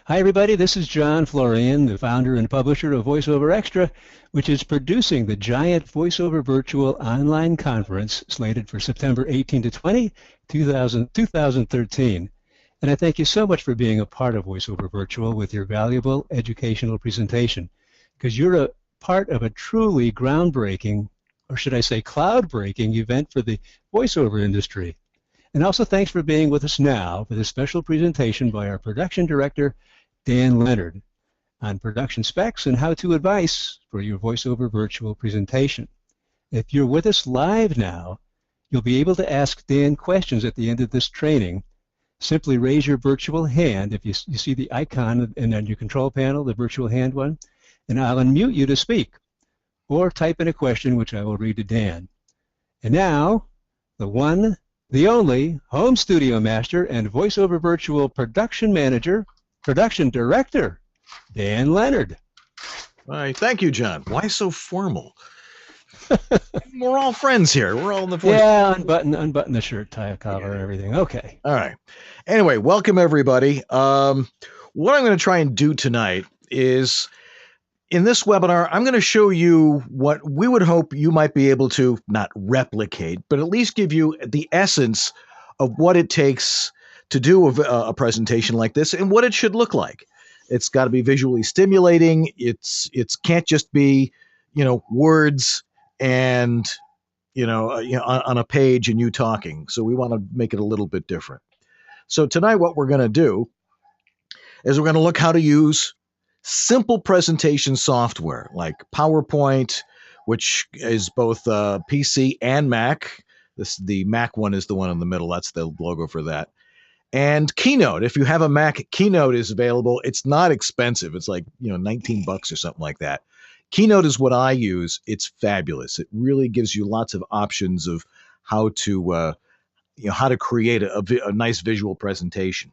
Hi, everybody. This is John Florian, the founder and publisher of VoiceOver Extra, which is producing the giant VoiceOver Virtual Online Conference slated for September 18 to 20, 2013. And I thank you so much for being a part of VoiceOver Virtual with your valuable educational presentation, because you're a part of a truly groundbreaking, or should I say cloud-breaking event for the voiceover industry. And also thanks for being with us now for this special presentation by our production director, Dan Leonard, on production specs and how-to advice for your VoiceOver Virtual presentation. If you're with us live now, you'll be able to ask Dan questions at the end of this training. Simply raise your virtual hand if you see the icon and on your control panel, the virtual hand one, and I'll unmute you to speak. Or type in a question which I will read to Dan. And now, the one, the only home studio master and VoiceOver Virtual production manager, production director, Dan Leonard. All right, thank you, John. Why so formal? We're all friends here. We're all in the voice. Yeah, unbutton the shirt, tie a collar, and everything. Okay. All right. Anyway, welcome everybody. What I'm going to try and do tonight is, in this webinar, I'm going to show you what we would hope you might be able to not replicate, but at least give you the essence of what it takes to do a presentation like this and what it should look like. It's got to be visually stimulating. It's can't just be, words and, on a page and you talking. So we want to make it a little bit different. So tonight what we're going to do is we're going to look how to use simple presentation software like PowerPoint, which is both PC and Mac. The Mac one is the one in the middle. That's the logo for that. And Keynote. If you have a Mac, Keynote is available. It's not expensive. It's like, $19 or something like that. Keynote is what I use. It's fabulous. It really gives you lots of options of how to, how to create a nice visual presentation.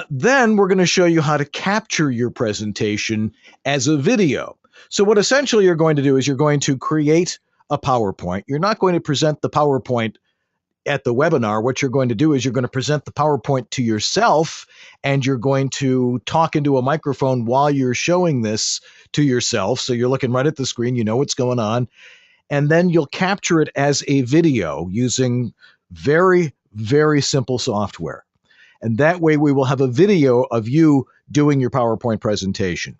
Then we're going to show you how to capture your presentation as a video. So what essentially you're going to do is you're going to create a PowerPoint. You're not going to present the PowerPoint at the webinar. What you're going to do is you're going to present the PowerPoint to yourself, and you're going to talk into a microphone while you're showing this to yourself. So you're looking right at the screen, you know what's going on, and then you'll capture it as a video using very, very simple software. And that way we will have a video of you doing your PowerPoint presentation.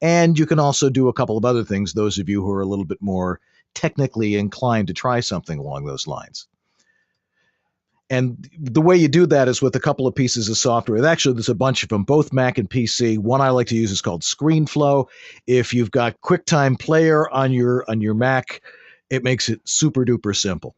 And you can also do a couple of other things, those of you who are a little bit more technically inclined to try something along those lines. And the way you do that is with a couple of pieces of software. Actually, there's a bunch of them, both Mac and PC. One I like to use is called ScreenFlow. If you've got QuickTime Player on your Mac, it makes it super duper simple.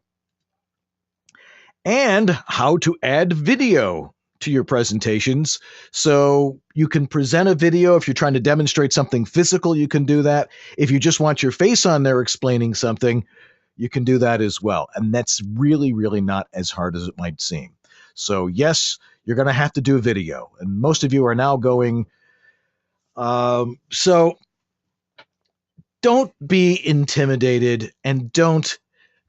And how to add video to your presentations. So you can present a video. If you're trying to demonstrate something physical, you can do that. If you just want your face on there explaining something, you can do that as well. And that's really, really not as hard as it might seem. So yes, you're going to have to do video. And most of you are now going, so don't be intimidated and don't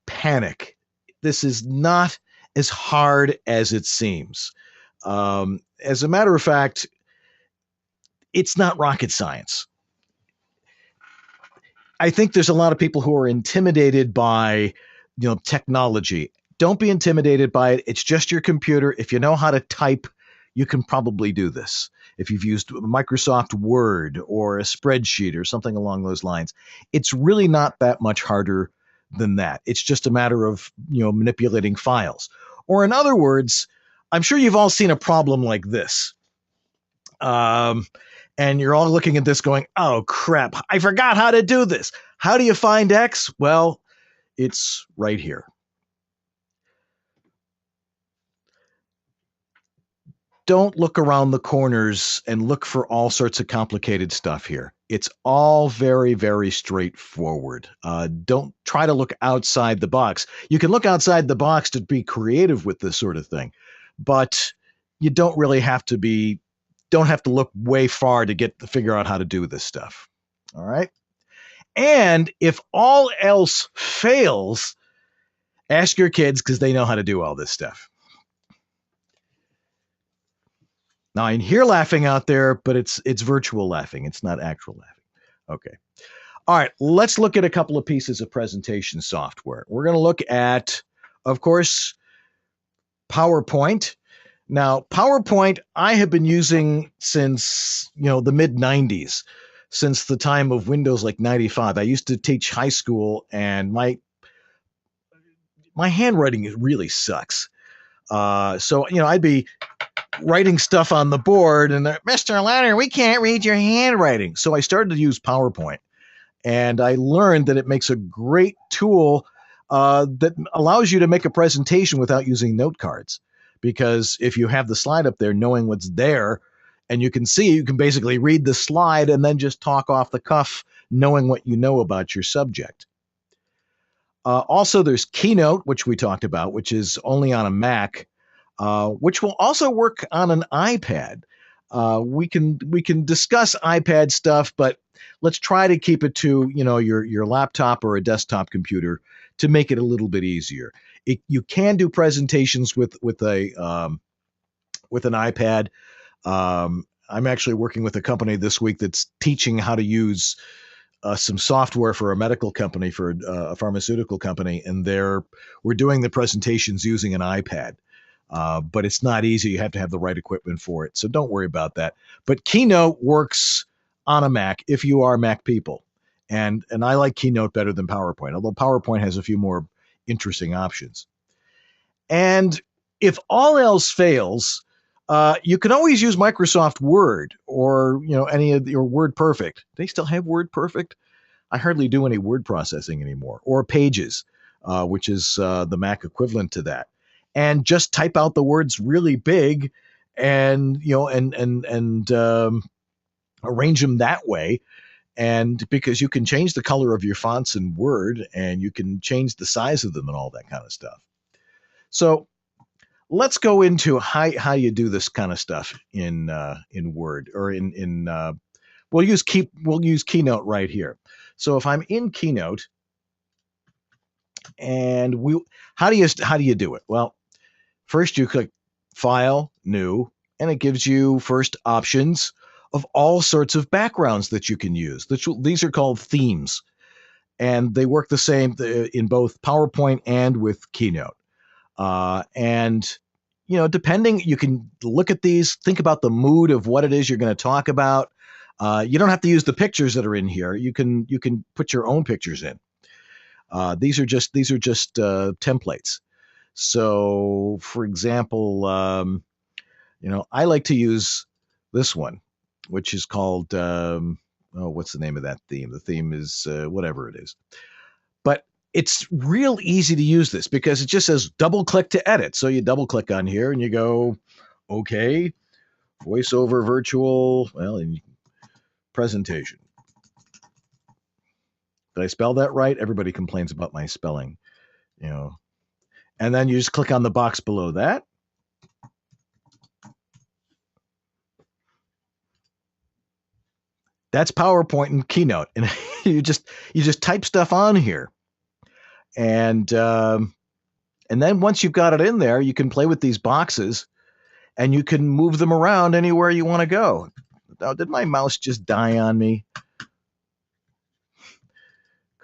panic. This is not as hard as it seems. As a matter of fact, it's not rocket science. I think there's a lot of people who are intimidated by, technology. Don't be intimidated by it. It's just your computer. If you know how to type, you can probably do this. If you've used Microsoft Word or a spreadsheet or something along those lines, it's really not that much harder than that. It's just a matter of, manipulating files. Or in other words, I'm sure you've all seen a problem like this. And you're all looking at this going, oh, crap, I forgot how to do this. How do you find X? Well, it's right here. Don't look around the corners and look for all sorts of complicated stuff here. It's all very, very straightforward. Don't try to look outside the box. You can look outside the box to be creative with this sort of thing, but you don't really have to be. Don't have to look way far to figure out how to do this stuff. All right. And if all else fails, ask your kids because they know how to do all this stuff. Now I hear laughing out there, but it's virtual laughing. It's not actual laughing. Okay. All right, let's look at a couple of pieces of presentation software. We're going to look at, of course, PowerPoint. Now, PowerPoint I have been using since, the mid 90s, since the time of Windows like 95. I used to teach high school, and my handwriting really sucks. So, I'd be writing stuff on the board, and Mr. Leonard, we can't read your handwriting. So I started to use PowerPoint, and I learned that it makes a great tool that allows you to make a presentation without using note cards. Because if you have the slide up there, knowing what's there, and you can see, you can basically read the slide and then just talk off the cuff, knowing what you know about your subject. Also, there's Keynote, which we talked about, which is only on a Mac, which will also work on an iPad. We can discuss iPad stuff, but let's try to keep it to your laptop or a desktop computer to make it a little bit easier. You can do presentations with an iPad. I'm actually working with a company this week that's teaching how to use some software for a medical company, for a pharmaceutical company, and we're doing the presentations using an iPad. But it's not easy. You have to have the right equipment for it. So don't worry about that. But Keynote works on a Mac if you are Mac people. And I like Keynote better than PowerPoint, although PowerPoint has a few more interesting options. And if all else fails, you can always use Microsoft Word or any of your WordPerfect. They still have WordPerfect? I hardly do any word processing anymore. Or Pages, which is the Mac equivalent to that. And just type out the words really big, and arrange them that way. And because you can change the color of your fonts in Word, and you can change the size of them and all that kind of stuff. So let's go into how you do this kind of stuff in Word, or we'll use Keynote right here. So if I'm in Keynote, and how do you do it? Well, first you click File, New, and it gives you first options of all sorts of backgrounds that you can use. These are called themes, and they work the same in both PowerPoint and with Keynote. And depending, you can look at these, think about the mood of what it is you're going to talk about. You don't have to use the pictures that are in here. You can put your own pictures in. These are just templates. So, for example, I like to use this one, which is called what's the name of that theme? The theme is whatever it is. But it's real easy to use this because it just says double click to edit. So you double click on here and you go, okay, voiceover virtual, in presentation. Did I spell that right? Everybody complains about my spelling, And then you just click on the box below that. That's PowerPoint and Keynote, and you just type stuff on here, and then once you've got it in there, you can play with these boxes, and you can move them around anywhere you want to go. Now, did my mouse just die on me?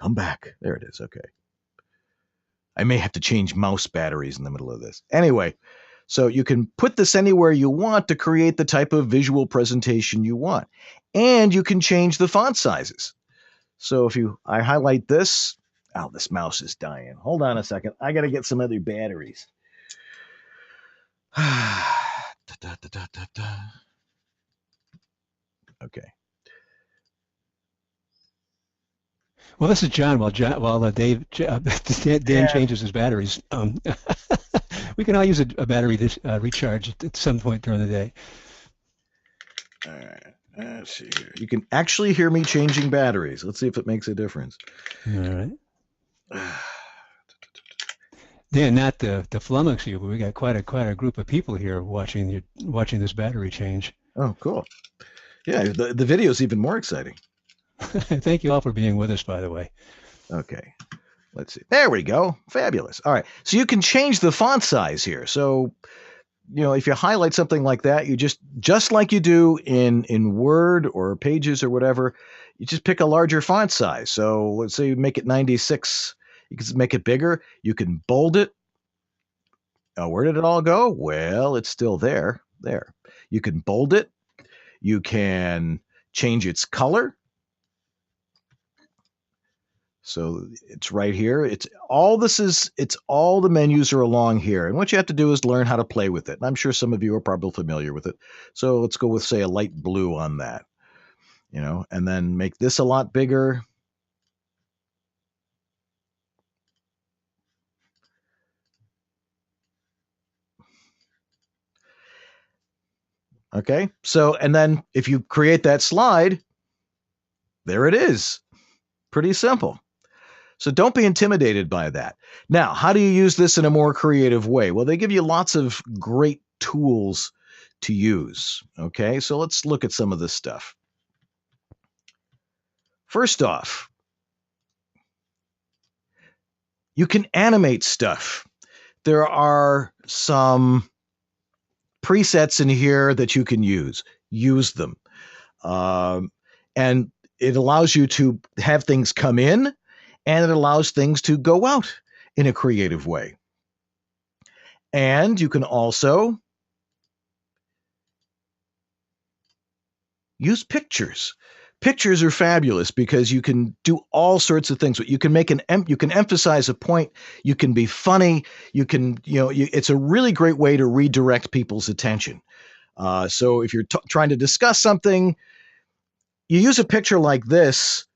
Come back. There it is. Okay. I may have to change mouse batteries in the middle of this. Anyway, so you can put this anywhere you want to create the type of visual presentation you want. And you can change the font sizes. So if I highlight this, this mouse is dying. Hold on a second. I got to get some other batteries. Okay. Well, this is John. While Dan changes his batteries, we can all use a battery recharge at some point during the day. All right. Let's see here. You can actually hear me changing batteries. Let's see if it makes a difference. All right. Dan, not to flummox you, but we got quite a group of people here watching this battery change. Oh, cool. Yeah, the video is even more exciting. Thank you all for being with us, by the way. Okay. Let's see. There we go. Fabulous. All right. So you can change the font size here. So if you highlight something like that, you just like you do in Word or Pages or whatever, you just pick a larger font size. So let's say you make it 96. You can make it bigger. You can bold it. Where did it all go? Well, it's still there. There. You can bold it. You can change its color. So it's right here. It's all the menus are along here. And what you have to do is learn how to play with it. And I'm sure some of you are probably familiar with it. So let's go with, say, a light blue on that, and then make this a lot bigger. Okay. So, and then if you create that slide, there it is. Pretty simple. So don't be intimidated by that. Now, how do you use this in a more creative way? Well, they give you lots of great tools to use. Okay, so let's look at some of this stuff. First off, you can animate stuff. There are some presets in here that you can use. Use them. And it allows you to have things come in, and it allows things to go out in a creative way. And you can also use pictures. Pictures are fabulous because you can do all sorts of things. You can you can emphasize a point. You can be funny. You can, it's a really great way to redirect people's attention. So if you're trying to discuss something, you use a picture like this,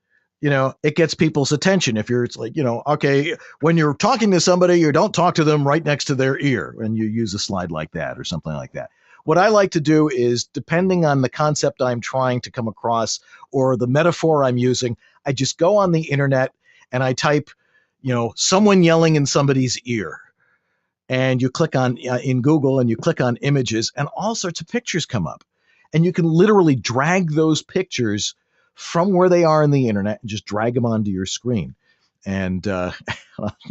it gets people's attention. If it's like, okay, when you're talking to somebody, you don't talk to them right next to their ear, and you use a slide like that or something like that. What I like to do is, depending on the concept I'm trying to come across or the metaphor I'm using, I just go on the internet and I type, someone yelling in somebody's ear. And you click on in Google and you click on images, and all sorts of pictures come up. And you can literally drag those pictures from where they are in the internet and just drag them onto your screen. And I'll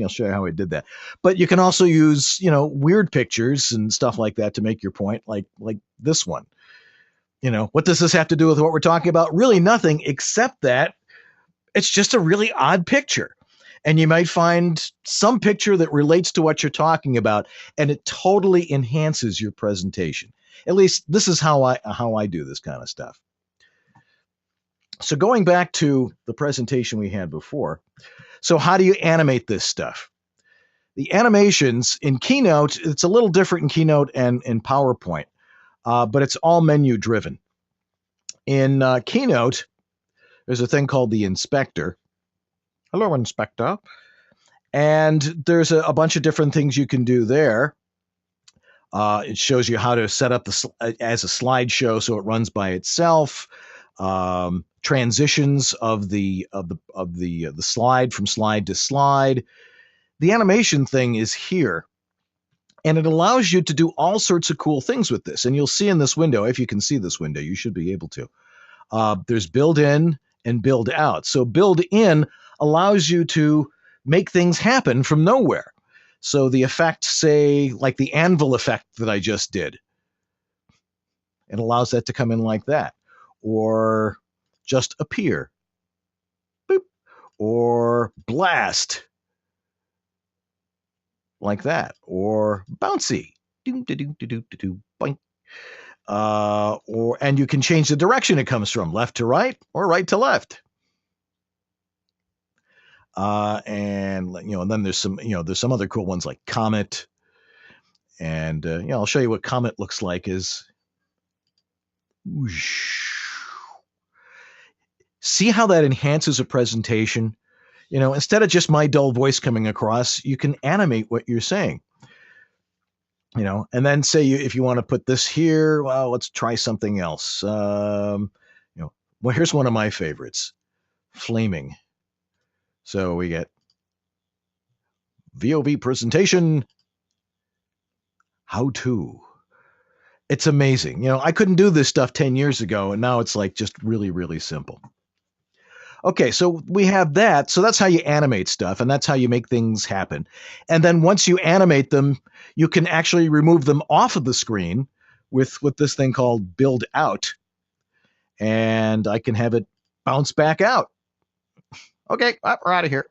show you how I did that. But you can also use, weird pictures and stuff like that to make your point, like this one. What does this have to do with what we're talking about? Really nothing, except that it's just a really odd picture. And you might find some picture that relates to what you're talking about, and it totally enhances your presentation. At least this is how I do this kind of stuff. So going back to the presentation we had before, so how do you animate this stuff? The animations in Keynote, it's a little different in Keynote and in PowerPoint, but it's all menu driven. In Keynote, there's a thing called the inspector. Hello, inspector. And there's a bunch of different things you can do there. It shows you how to set up as a slideshow so it runs by itself. Transitions of the slide from slide to slide. The animation thing is here, and it allows you to do all sorts of cool things with this. And you'll see in this window, if you can see this window, you should be able to. There's build in and build out. So build in allows you to make things happen from nowhere. So the effect, say, like the anvil effect that I just did, it allows that to come in like that. Or just appear. Boop. Or blast. Like that. Or bouncy. And you can change the direction it comes from, left to right or right to left. And then there's some other cool ones like Comet. And I'll show you what Comet looks like is. Whoosh. See how that enhances a presentation? Instead of just my dull voice coming across, you can animate what you're saying. And then say if you want to put this here, well, let's try something else. Well, here's one of my favorites, flaming. So we get VOV Presentation, how to. It's amazing. I couldn't do this stuff 10 years ago, and now it's like just really, really simple. Okay, so we have that. So that's how you animate stuff, and that's how you make things happen. And then once you animate them, you can actually remove them off of the screen with this thing called build out, and I can have it bounce back out. Okay, we're out of here.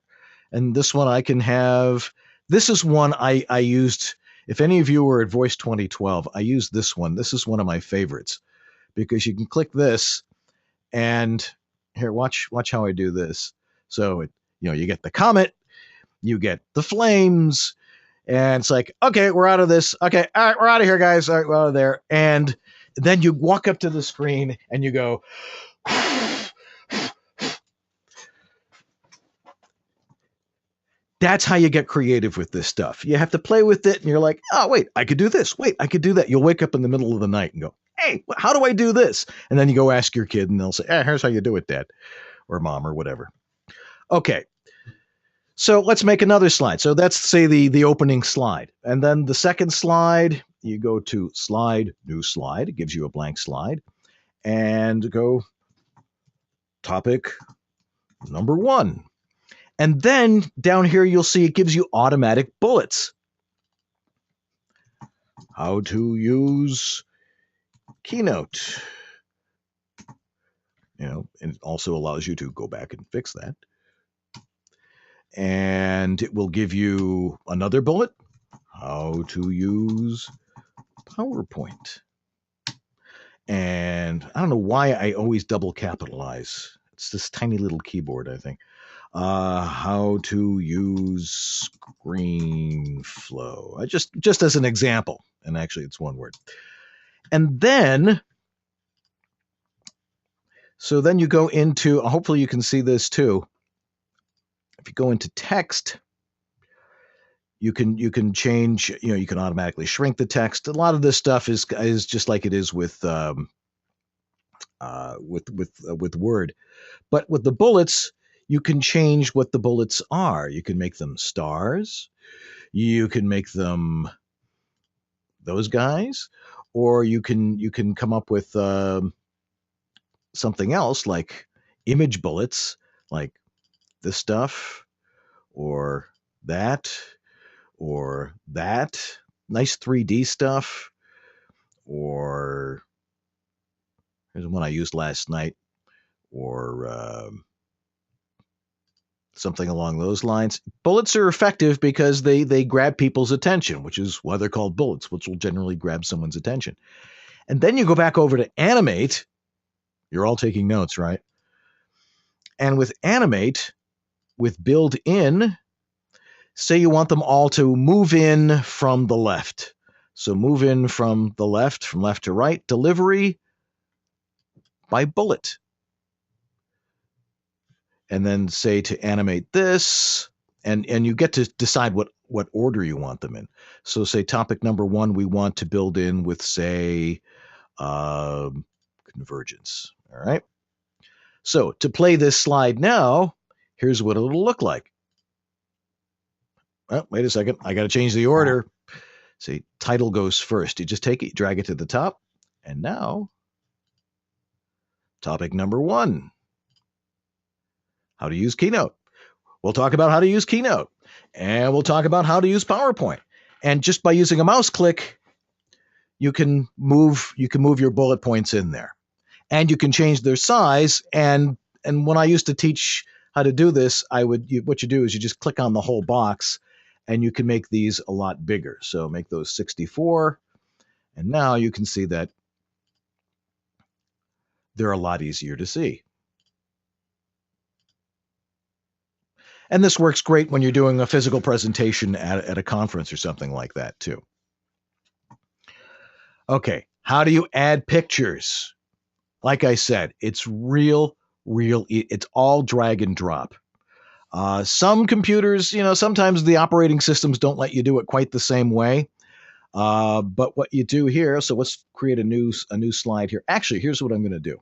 And this one I can have. This is one I used. If any of you were at Voice 2012, I used this one. This is one of my favorites because you can click this and here, watch how I do this. So you get the comet, you get the flames, and it's like, okay, we're out of this. Okay, all right, we're out of here, guys. All right, we're out of there. And then you walk up to the screen and you go. That's how you get creative with this stuff. You have to play with it, and you're like, oh, wait, I could do this. Wait, I could do that. You'll wake up in the middle of the night and go, hey, how do I do this? And then you go ask your kid, and they'll say, here's how you do it, Dad, or Mom, or whatever. Okay, so let's make another slide. So that's, say, the opening slide. And then the second slide, you go to slide, new slide. It gives you a blank slide. And go topic number 1. And then down here, you'll see it gives you automatic bullets. How to use Keynote. And it also allows you to go back and fix that. And it will give you another bullet. How to use PowerPoint. And I don't know why I always double capitalize. It's this tiny little keyboard, I think. How to use ScreenFlow. Just as an example, and actually it's one word. And then, so then you go into, hopefully you can see this too. If you go into text, you can change, you can automatically shrink the text. A lot of this stuff is just like it is with Word. But with the bullets, you can change what the bullets are. You can make them stars. You can make them those guys, or you can come up with something else like image bullets, like this stuff, or that, nice 3D stuff, or here's one I used last night, or something along those lines. Bullets are effective because they grab people's attention, which is why they're called bullets, which will generally grab someone's attention. And then you go back over to animate. You're all taking notes, right? And with animate, with build in, say you want them all to move in from the left. So move in from left to right, delivery by bullet. And then say to animate this, and you get to decide what order you want them in. So say topic number 1, we want to build in with, say, convergence. All right. So to play this slide now, here's what it'll look like. Oh, wait a second. I got to change the order. See, title goes first. You just take it, drag it to the top. And now, topic number 1, how to use Keynote. We'll talk about how to use Keynote. And we'll talk about how to use PowerPoint. And just by using a mouse click, you can move your bullet points in there. And you can change their size. And when I used to teach how to do this, what you do is you just click on the whole box, and you can make these a lot bigger. So make those 64. And now you can see that they're a lot easier to see. And this works great when you're doing a physical presentation at a conference or something like that too. Okay, how do you add pictures? Like I said, it's it's all drag and drop. Some computers, sometimes the operating systems don't let you do it quite the same way. But what you do here, so let's create a new slide here. Actually, here's what I'm going to do.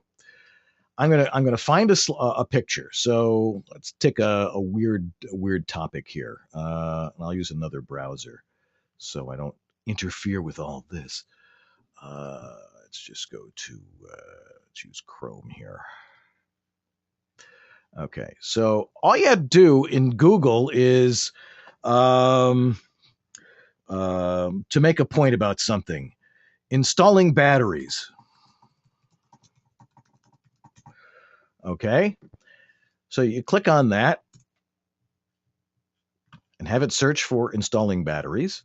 I'm gonna find a picture. So let's take a weird topic here. I'll use another browser so I don't interfere with all this. Let's just go to choose Chrome here. Okay, so all you have to do in Google is to make a point about something. Installing batteries. Okay, so you click on that and have it search for installing batteries.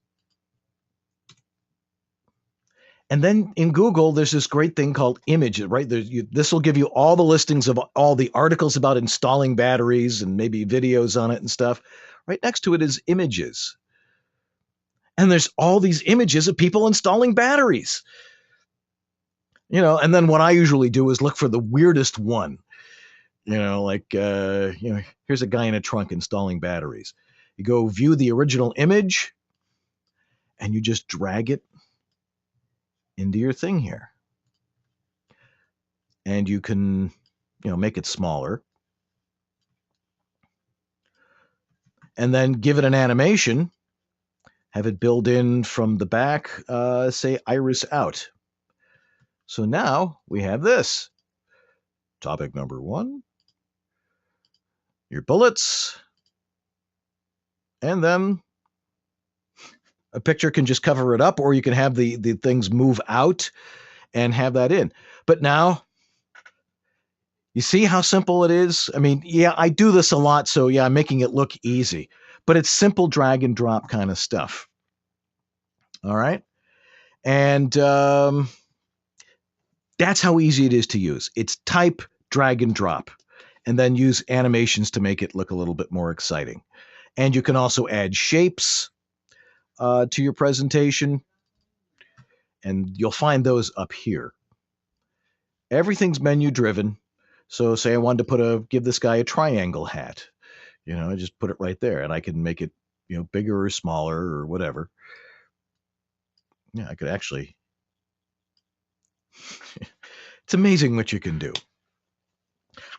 And then in Google, there's this great thing called images, right? This will give you all the listings of all the articles about installing batteries and maybe videos on it and stuff. Right next to it is images. And there's all these images of people installing batteries. And then what I usually do is look for the weirdest one. Here's a guy in a trunk installing batteries. You go view the original image and you just drag it into your thing here. And you can, make it smaller. And then give it an animation. Have it build in from the back, say iris out. So now we have this. Topic number 1. Your bullets. And then a picture can just cover it up, or you can have the things move out and have that in. But now, you see how simple it is? I mean, yeah, I do this a lot, so yeah, I'm making it look easy. But it's simple drag and drop kind of stuff. All right? And that's how easy it is to use. It's type, drag, and drop, and then use animations to make it look a little bit more exciting. And you can also add shapes to your presentation, and you'll find those up here. Everything's menu driven. So say I wanted to give this guy a triangle hat. I just put it right there, and I can make it, bigger or smaller or whatever. Yeah, I could actually. It's amazing what you can do.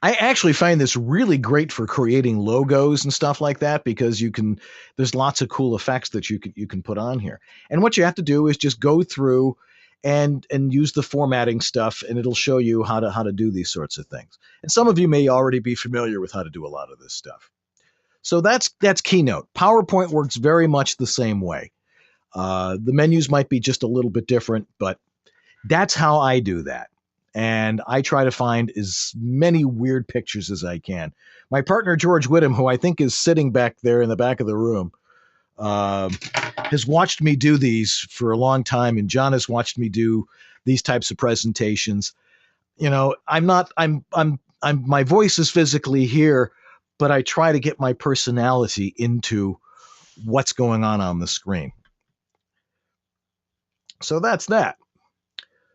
I actually find this really great for creating logos and stuff like that, because there's lots of cool effects that you can put on here. And what you have to do is just go through and use the formatting stuff, and it'll show you how to do these sorts of things. And some of you may already be familiar with how to do a lot of this stuff. So that's Keynote. PowerPoint works very much the same way. The menus might be just a little bit different, but that's how I do that. And I try to find as many weird pictures as I can. My partner, George Whittam, who I think is sitting back there in the back of the room, has watched me do these for a long time. And John has watched me do these types of presentations. My voice is physically here, but I try to get my personality into what's going on the screen. So that's that.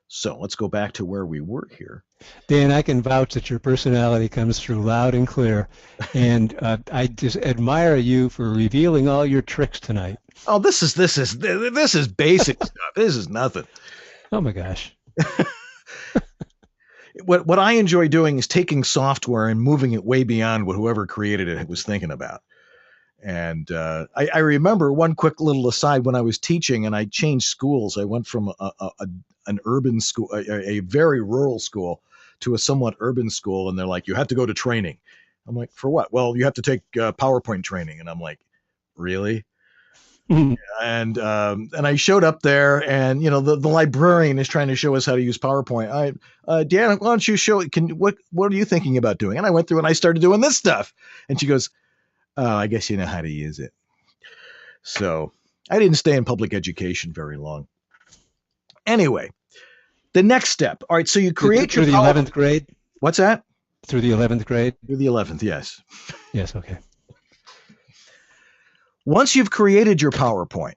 So let's go back to where we were here. Dan, I can vouch that your personality comes through loud and clear, and I just admire you for revealing all your tricks tonight. Oh, this is basic stuff. This is nothing. Oh my gosh. What I enjoy doing is taking software and moving it way beyond what whoever created it was thinking about. And I remember one quick little aside when I was teaching and I changed schools. I went from an urban school, a very rural school, to a somewhat urban school. And they're like, you have to go to training. I'm like, for what? Well, you have to take PowerPoint training. And I'm like, really? And I showed up there, and the librarian is trying to show us how to use PowerPoint. Dan, why don't you show? What are you thinking about doing? And I went through and I started doing this stuff. And she goes, oh, I guess you know how to use it. So I didn't stay in public education very long. Anyway, the next step. All right, so you create through the 11th grade. What's that? Through the 11th grade. Through the 11th, yes. Yes. Okay. Once you've created your PowerPoint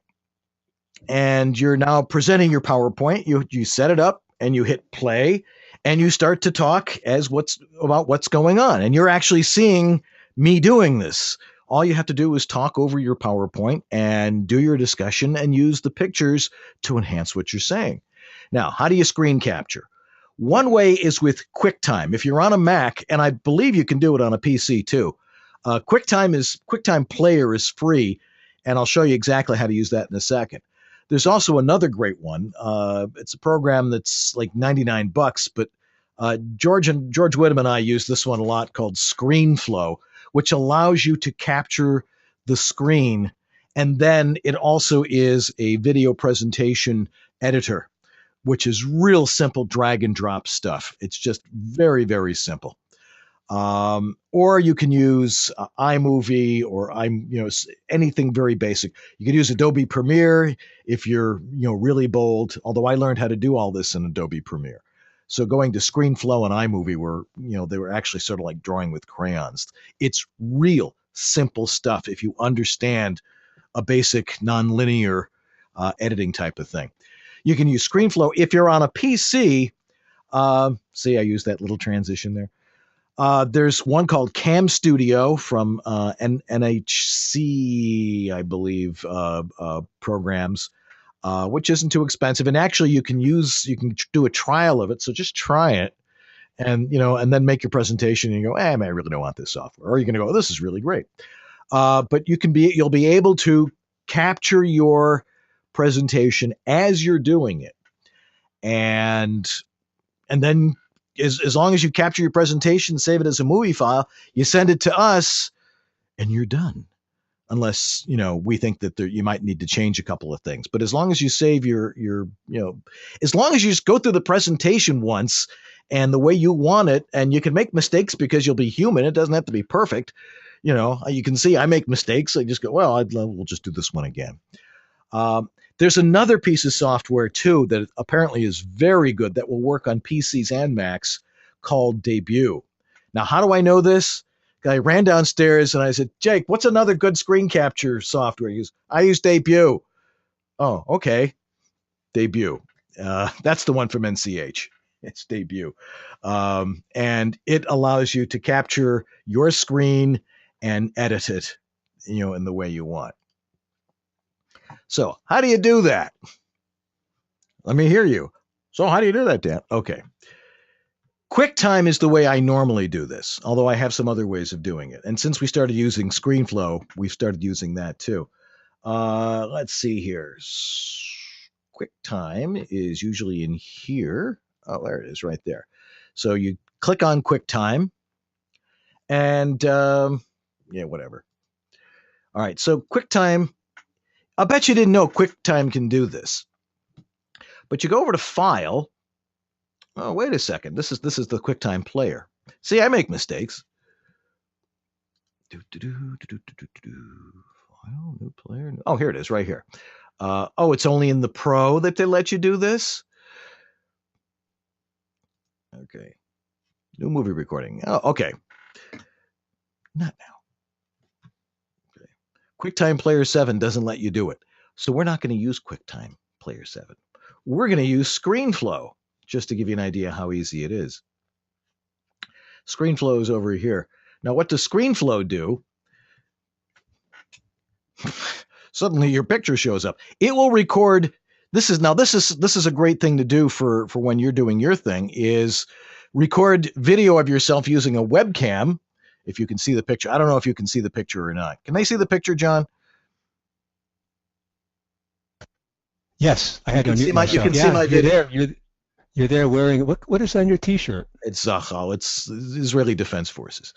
and you're now presenting your PowerPoint, you set it up and you hit play and you start to talk about what's going on. And you're actually seeing me doing this. All you have to do is talk over your PowerPoint and do your discussion and use the pictures to enhance what you're saying. Now, how do you screen capture? One way is with QuickTime. If you're on a Mac, and I believe you can do it on a PC too, QuickTime Player is free, and I'll show you exactly how to use that in a second. There's also another great one. It's a program that's like $99, but George Whittam and I use this one a lot, called ScreenFlow, which allows you to capture the screen. And then it also is a video presentation editor, which is real simple drag and drop stuff. It's just very, very simple. Or you can use iMovie or anything very basic. You can use Adobe Premiere if you're really bold. Although I learned how to do all this in Adobe Premiere, so going to ScreenFlow and iMovie were they were actually sort of like drawing with crayons. It's real simple stuff if you understand a basic nonlinear editing type of thing. You can use ScreenFlow if you're on a PC. See, I used that little transition there. There's one called Cam Studio from NHC, I believe, programs, which isn't too expensive. And actually, you can do a trial of it. So just try it, and and then make your presentation. And you go, I really don't want this software. Or you're going to go, this is really great. But you'll be able to capture your presentation as you're doing it, and then. As long as you capture your presentation, save it as a movie file, you send it to us, and you're done. Unless we think that you might need to change a couple of things. But as long as you save as long as you just go through the presentation once and the way you want it, and you can make mistakes because you'll be human. It doesn't have to be perfect. You can see I make mistakes. I just go, well, we'll just do this one again. There's another piece of software, too, that apparently is very good that will work on PCs and Macs, called Debut. Now, how do I know this? I ran downstairs and I said, Jake, what's another good screen capture software? He goes, I use Debut. Oh, okay. Debut. That's the one from NCH. It's Debut. And it allows you to capture your screen and edit it, in the way you want. So how do you do that? Let me hear you. So how do you do that, Dan? Okay. QuickTime is the way I normally do this, although I have some other ways of doing it. And since we started using ScreenFlow, we've started using that too. Let's see here. QuickTime is usually in here. Oh, there it is right there. So you click on QuickTime and whatever. All right. So QuickTime, I bet you didn't know QuickTime can do this. But you go over to File. Oh, wait a second. This is the QuickTime player. See, I make mistakes. File, new player. Oh, here it is, right here. It's only in the Pro that they let you do this? Okay. New movie recording. Oh, okay. Not now. QuickTime Player 7 doesn't let you do it. So we're not going to use QuickTime Player 7. We're going to use ScreenFlow, just to give you an idea how easy it is. ScreenFlow is over here. Now, what does ScreenFlow do? Suddenly your picture shows up. It will record. This is a great thing to do for when you're doing your thing, is record video of yourself using a webcam. If you can see the picture. I don't know if you can see the picture or not. Can they see the picture, John? Yes, I had to unmute myself. You can see my video. You're there wearing, what is on your T-shirt? It's Zachal. It's Israeli Defense Forces.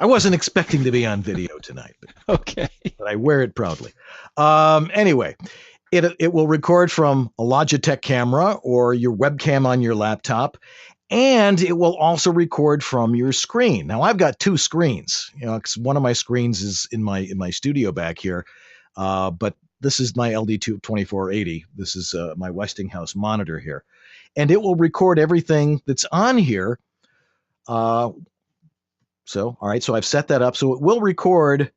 I wasn't expecting to be on video tonight. Okay. But I wear it proudly. Anyway, it will record from a Logitech camera or your webcam on your laptop. And it will also record from your screen. Now, I've got two screens. 'Cause one of my screens is in my studio back here, but this is my LD2480. This is my Westinghouse monitor here, and it will record everything that's on here. All right. So I've set that up. So it will record.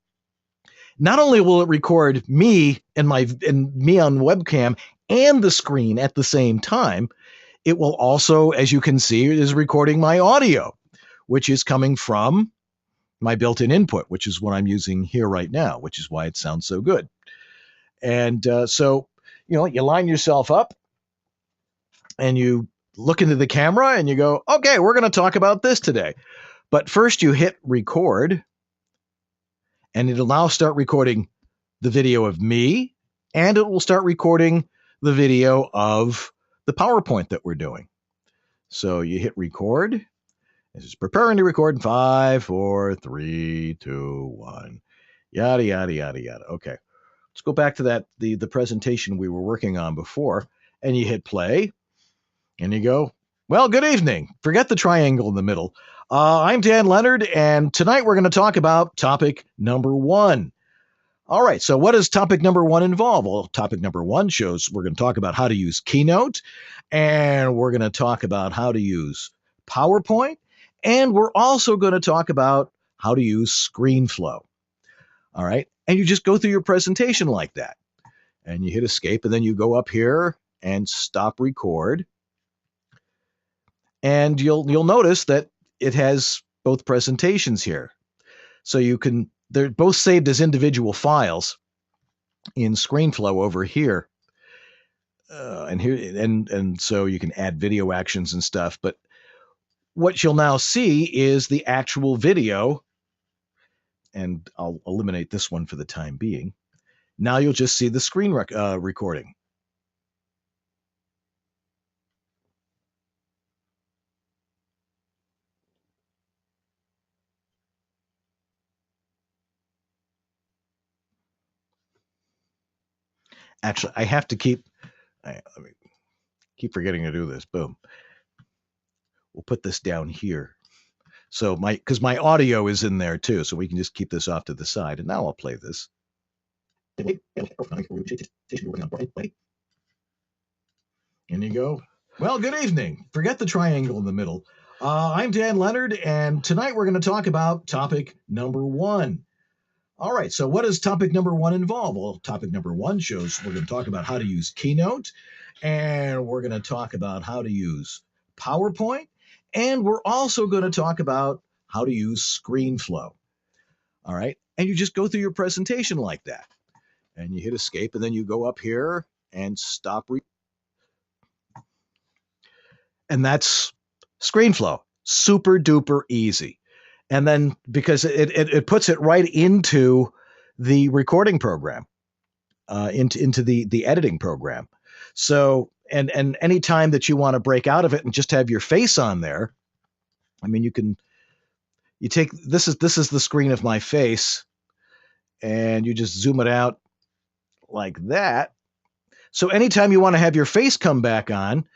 Not only will it record me and me on webcam and the screen at the same time, it will also, as you can see, is recording my audio, which is coming from my built-in input, which is what I'm using here right now, which is why it sounds so good. And so, you line yourself up and you look into the camera and you go, okay, we're going to talk about this today. But first you hit record, and it'll now start recording the video of me, and it will start recording the video of the PowerPoint that we're doing. So you hit record. This is preparing to record in 5, 4, 3, 2, 1. Yada, yada, yada, yada. Okay. Let's go back to the presentation we were working on before, and you hit play, and you go, well, good evening. Forget the triangle in the middle. I'm Dan Leonard, and tonight we're going to talk about topic number 1. All right, so what does topic number 1 involve? Well, topic number 1 shows we're going to talk about how to use Keynote, and we're going to talk about how to use PowerPoint, and we're also going to talk about how to use ScreenFlow. All right, and you just go through your presentation like that, and you hit escape, and then you go up here and stop record, and you'll notice that it has both presentations here. So they're both saved as individual files in ScreenFlow over here. And so you can add video actions and stuff. But what you'll now see is the actual video, and I'll eliminate this one for the time being. Now you'll just see the screen recording. Actually, I have to keep forgetting to do this. Boom. We'll put this down here. So because my audio is in there too, so we can just keep this off to the side. And now I'll play this. And you go, well, good evening. Forget the triangle in the middle. I'm Dan Leonard, and tonight we're going to talk about topic number 1. All right, so what does topic number 1 involve? Well, topic number 1 shows we're going to talk about how to use Keynote, and we're going to talk about how to use PowerPoint, and we're also going to talk about how to use ScreenFlow. All right, and you just go through your presentation like that, and you hit escape, and then you go up here and stop. And that's ScreenFlow. Super duper easy. And then because it puts it right into the recording program, into the editing program. So and any time that you want to break out of it and just have your face on there, I mean, you take this is the screen of my face, and you just zoom it out like that. So anytime you want to have your face come back on,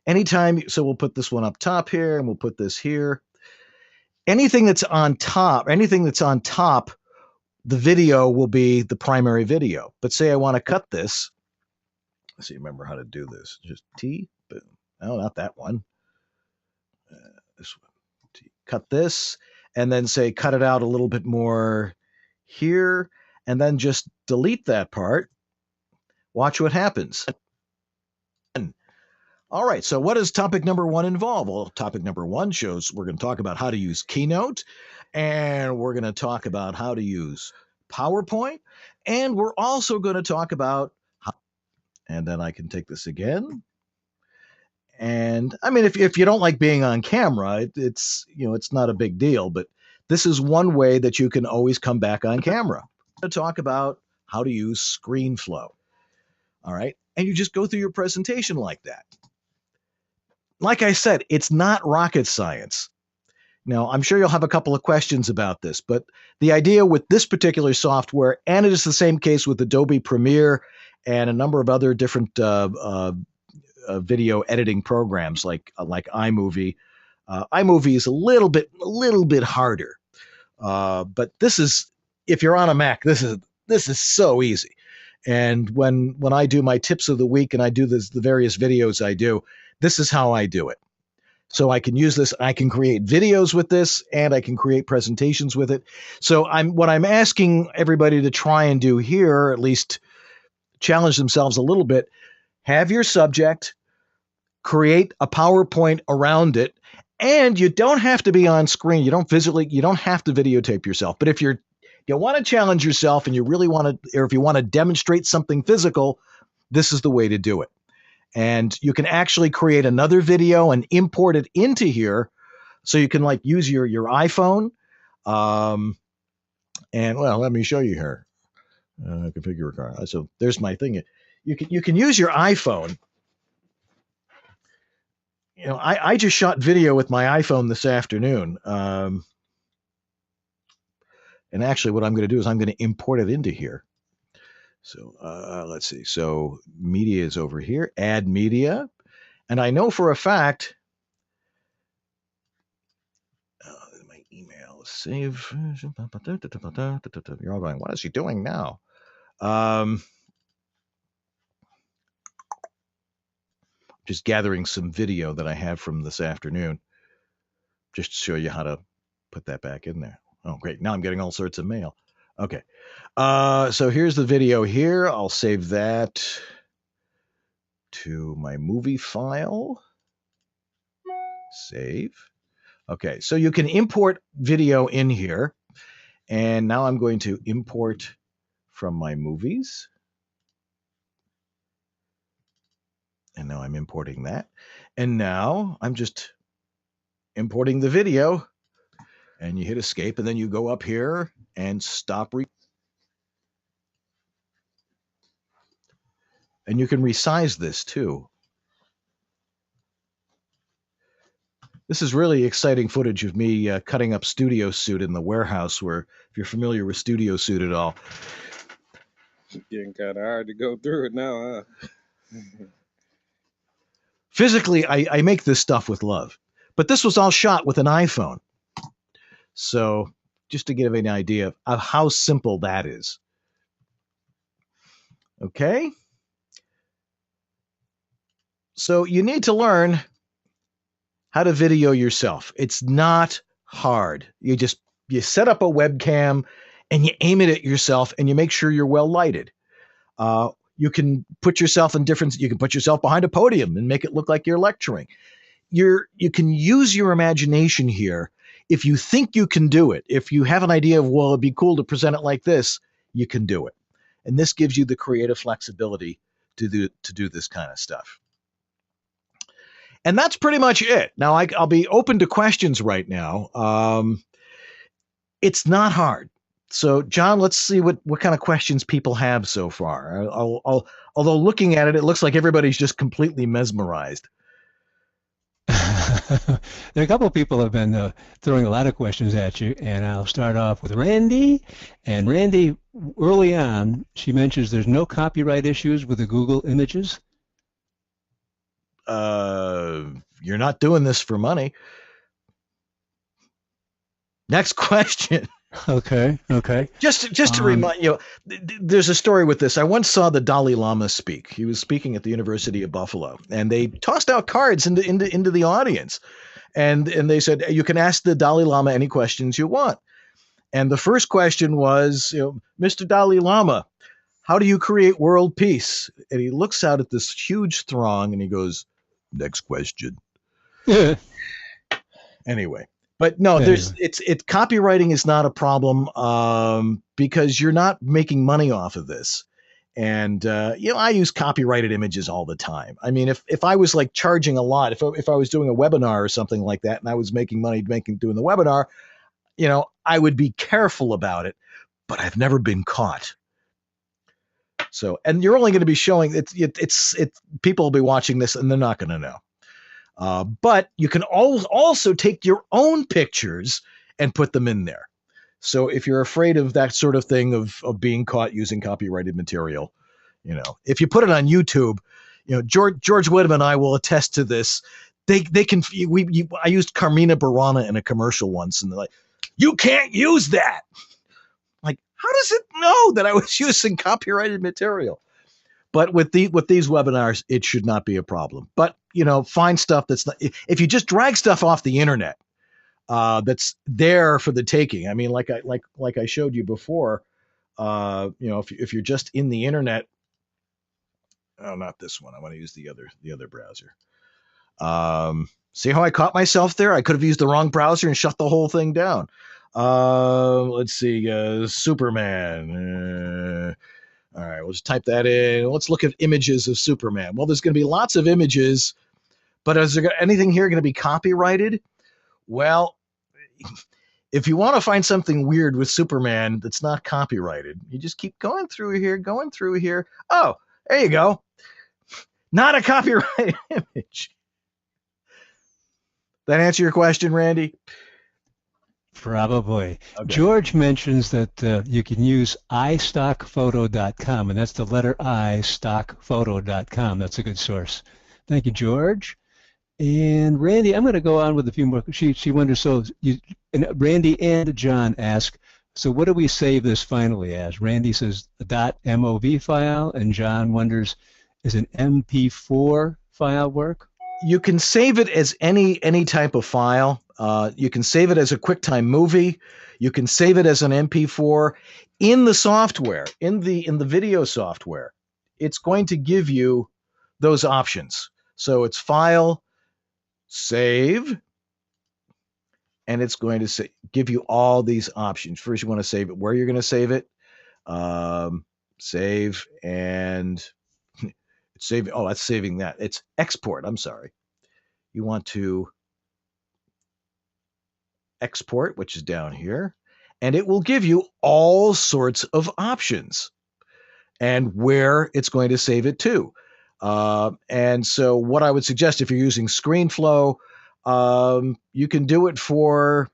so we'll put this one up top here, and we'll put this here. Anything that's on top, the video will be the primary video. But say I want to cut this. Let's see, remember how to do this. Just T, boom. No, not that one. This one. T. Cut this, and then say cut it out a little bit more here, and then just delete that part. Watch what happens. All right, so what does topic number 1 involve? Well, topic number 1 shows we're going to talk about how to use Keynote, and we're going to talk about how to use PowerPoint, and we're also going to talk about and then I can take this again. And I mean, if you don't like being on camera, it's not a big deal, but this is one way that you can always come back on camera. I'm going to talk about how to use ScreenFlow. All right, and you just go through your presentation like that. Like I said, it's not rocket science. Now, I'm sure you'll have a couple of questions about this, but the idea with this particular software, and it is the same case with Adobe Premiere and a number of other different video editing programs like iMovie. iMovie is a little bit harder, but this is, if you're on a Mac, this is so easy. And when I do my tips of the week and I do the various videos I do, this is how I do it. So I can use this. I can create videos with this, and I can create presentations with it. So what I'm asking everybody to try and do here, at least challenge themselves a little bit, have your subject, create a PowerPoint around it, and you don't have to be on screen. You don't have to videotape yourself. But if you want to challenge yourself and you really want to, or if you want to demonstrate something physical, this is the way to do it. And you can actually create another video and import it into here. So you can use your iPhone. And well, let me show you here. Configure record. So there's my thing. You can use your iPhone I just shot video with my iPhone this afternoon. And actually what I'm going to do is I'm going to import it into here. So let's see. So media is over here, add media. And I know for a fact, my email is save. You're all going, what is he doing now? Just gathering some video that I have from this afternoon, just to show you how to put that back in there. Oh, great. Now I'm getting all sorts of mail. Okay. So here's the video here. I'll save that to my movie file. Save. Okay. So you can import video in here. And now I'm going to import from my movies. And now I'm importing that. And now I'm just importing the video. And you hit escape, and then you go up here and stop. And you can resize this too. This is really exciting footage of me cutting up Studio Suit in the warehouse, where, if you're familiar with Studio Suit at all. Getting kind of hard to go through it now, huh? Physically, I make this stuff with love. But this was all shot with an iPhone. So just to give an idea of how simple that is. Okay. So you need to learn how to video yourself. It's not hard. You set up a webcam and you aim it at yourself and you make sure you're well lighted. You can put yourself you can put yourself behind a podium and make it look like you're lecturing. You can use your imagination here. If you think you can do it, if you have an idea of, well, it'd be cool to present it like this, you can do it. And this gives you the creative flexibility to do this kind of stuff. And that's pretty much it. Now, I'll be open to questions right now. It's not hard. So, John, let's see what kind of questions people have so far. Although looking at it, it looks like everybody's just completely mesmerized. There are a couple of people have been throwing a lot of questions at you, and I'll start off with Randy. And Randy, early on, she mentions there's no copyright issues with the Google images. You're not doing this for money. Next question. Okay. Just to remind you, there's a story with this. I once saw the Dalai Lama speak. He was speaking at the University of Buffalo, and they tossed out cards into the audience, and they said, you can ask the Dalai Lama any questions you want. And the first question was, Mr. Dalai Lama, how do you create world peace? And he looks out at this huge throng and he goes, next question. Anyway. But no, it's copywriting is not a problem because you're not making money off of this. And I use copyrighted images all the time. I mean, if I was like charging a lot, if I was doing a webinar or something like that, and I was making money doing the webinar, I would be careful about it. But I've never been caught. So, and you're only going to be showing it's people will be watching this and they're not going to know. But you can also take your own pictures and put them in there. So if you're afraid of that sort of thing of being caught using copyrighted material, if you put it on YouTube, George Whittam and I will attest to this. They can. I used Carmina Burana in a commercial once, and they're like, "You can't use that." Like, how does it know that I was using copyrighted material? But with these webinars, it should not be a problem. But find stuff that's not. If you just drag stuff off the internet, that's there for the taking. I mean, like I showed you before. If you're just in the internet. Oh, not this one. I want to use the other browser. See how I caught myself there? I could have used the wrong browser and shut the whole thing down. Let's see. Superman. All right, we'll just type that in. Let's look at images of Superman. Well, there's going to be lots of images, but is there anything here going to be copyrighted? Well, if you want to find something weird with Superman that's not copyrighted, you just keep going through here. Oh, there you go. Not a copyrighted image. That answer your question, Randy? Probably. Okay. George mentions that you can use istockphoto.com, and that's the letter I, stockphoto.com. That's a good source. Thank you, George. And Randy, I'm going to go on with a few more. She wonders, and Randy and John ask, so what do we save this finally as? Randy says a .mov file, and John wonders, is an MP4 file work? You can save it as any type of file. You can save it as a QuickTime movie. You can save it as an MP4 in the software, in the video software. It's going to give you those options. So it's File, Save, and it's going to give you all these options. First, you want to save it where you're going to save it. Save and save. Oh, that's saving that. It's export. I'm sorry. You want to export, which is down here, and it will give you all sorts of options and where it's going to save it to. And so what I would suggest if you're using ScreenFlow, you can do it for